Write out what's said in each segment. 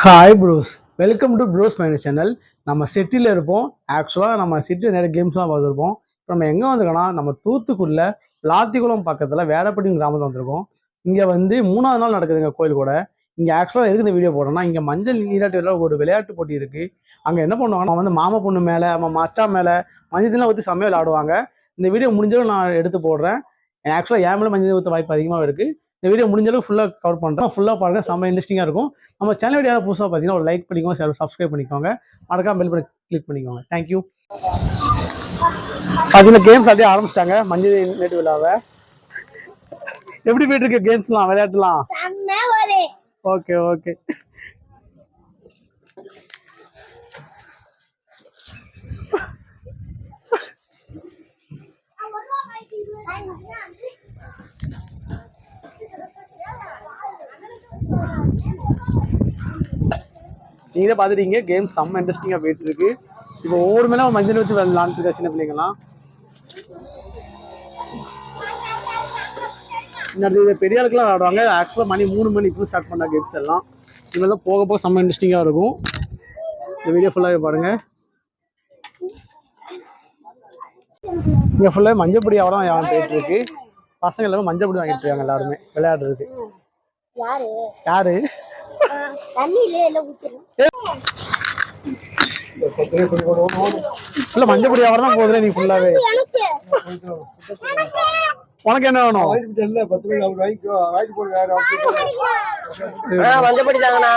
Hi bros, welcome to bros minus channel. நம்ம சிட்டியில் இருப்போம். ஆக்சுவலாக நம்ம சிட்டியில் நிறைய கேம்ஸ்லாம் பார்த்துருப்போம். இப்போ நம்ம எங்கே வந்திருக்கோம்னா, நம்ம தூத்துக்குடியில் விளாத்திக்குளம் பக்கத்தில் வேடப்பட்டி கிராமத்தில் வந்திருக்கோம். இங்கே வந்து 3வது நாள் நடக்குதுங்க கோயில் கூட. இங்கே ஆக்சுவலாக எதுக்கு இந்த வீடியோ போடுறோம்னா, இங்கே மஞ்சள் நீராட்டு ஒரு விளையாட்டு போட்டி இருக்குது. அங்கே என்ன பண்ணுவாங்கன்னா, வந்து மாமா பொண்ணு மேலே, நம்ம மச்சா மேலே மஞ்சள் ஊற்றி செம்மையாக விளையாடுவாங்க. இந்த வீடியோ முடிஞ்சாலும் நான் எடுத்து போடுறேன். ஆக்சுவலாக என் மேலே மஞ்சள் ஊற்ற வாய்ப்பு அதிகமாக இருக்குது. இந்த வீடியோ முடிஞ்சளவுக்கு ஃபுல்லாக கவர் பண்ணுறோம். ஃபுல்லாக பாருங்கள், செம்ம இன்ட்ரெஸ்டிங்காக இருக்கும். நம்ம சேனல் வீடியோ புதுசாக பார்த்தீங்கன்னா ஒரு லைக் பண்ணிக்கோங்க, சப்ஸ்கிரைப் பண்ணிக்கோங்க, மறக்காம பெல் பட்டன் கிளிக் பண்ணிக்கோங்க. தேங்க்யூ. பார்த்தீங்கன்னா கேம்ஸ் அப்படியே ஆரம்பிச்சிட்டாங்க. மஞ்சள் நீராட்டு விழாவை எப்படி போயிட்டு இருக்கு கேம்ஸ்லாம், விளையாட்டுலாம்? Okay okay. நீங்களே பார்த்துட்டீங்க, கேம் செம்ம இன்ட்ரெஸ்டிங்காக போயிட்டு இருக்கு. இப்போ ஒவ்வொரு மேலே மஞ்சள் வச்சு விளாண்டுருக்கா சின்ன பிள்ளைங்கலாம். இந்த பெரிய ஆளுக்குலாம் விளாடுவாங்க. ஆக்சுவலாக மணி 3 மணி இப்போ ஸ்டார்ட் பண்ண கேம்ஸ் எல்லாம். இதெல்லாம் போக போக செம்ம இன்ட்ரெஸ்டிங்காக இருக்கும். இந்த வீடியோ ஃபுல்லாகவே பாருங்கள். இங்கே ஃபுல்லாக மஞ்சள் பொடி அவரம் போயிட்டு இருக்கு. பசங்க எல்லாமே மஞ்சள் பொடி வாங்கிட்டு இருக்காங்க எல்லாருமே விளையாடுறதுக்கு. யாரு இல்ல மஞ்சள் பொடி அவரம் தான் போகுதுல நீ ஃபுல்லாவே. உனக்கு என்ன வேணும்? மஞ்சள் பொடி தாங்கண்ணா.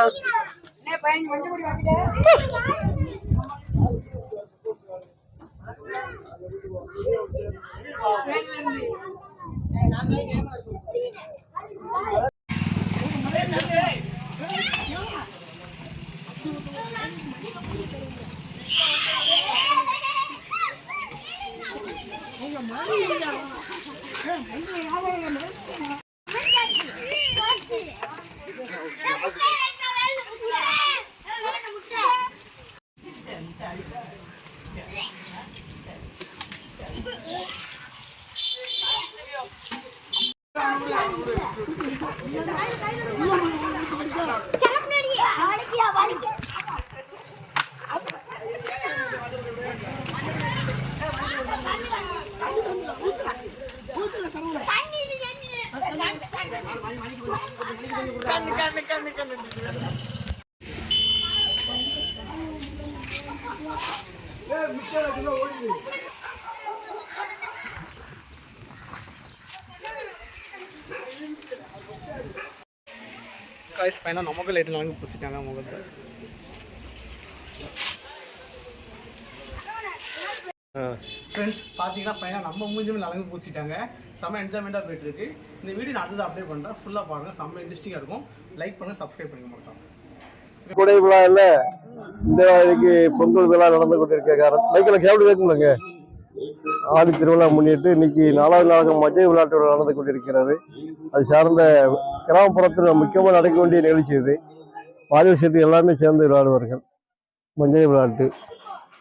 நமக்கு லைட் நலங்கு பூசிட்டாங்க முகத்தை. ஃப்ரெண்ட்ஸ் பார்த்தீங்கன்னா ஃபைனலாக நம்ம மூஞ்சுமே நலங்கு பூசிட்டாங்க. செம்ம என்ஜாய்மெண்ட்டாக போயிட்டு இருக்கு. இந்த வீடியோ நான் அடுத்தது அப்டேட் பண்ணுறேன். ஃபுல்லாக பாருங்கள், செம்ம இன்ட்ரெஸ்டிங்காக இருக்கும். லைக் பண்ணுங்கள், சப்ஸ்கிரைப் பண்ணிக்க மாட்டோம். கொடை விழாவில் இந்த வாரிக்கு பொங்கல் விழா நடந்து கொண்டிருக்க பைக்கில் கேப்டு கேட்குங்களேங்க. ஆடி திருவிழா முன்னிட்டு இன்னைக்கு 4வது நாளாக மஞ்சள் விளையாட்டு விழா நடந்து கொண்டிருக்கிறது. அது சார்ந்த கிராமப்புறத்தில் முக்கியமாக நடக்க வேண்டிய நிகழ்ச்சி இது. பாதி விஷயத்துக்கு எல்லாமே சேர்ந்து விளையாடுவார்கள் மஞ்சள் விளையாட்டு.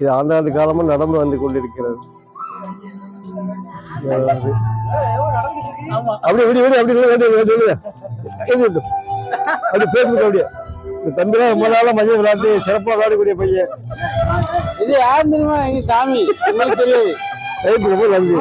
இது ஆண்டாண்டு காலமாக நடந்து வந்து கொண்டிருக்கிறது. அப்படி அப்படி பேசுங்க. அப்படியே தம்பிலாம் ரொம்ப நாளா மஞ்சள் விளையாட்டு சிறப்பாக விளையாடக்கூடிய பையன். இது யார் தெரியுமா? எங்க சாமி தெரியாது. ரொம்ப நன்றி.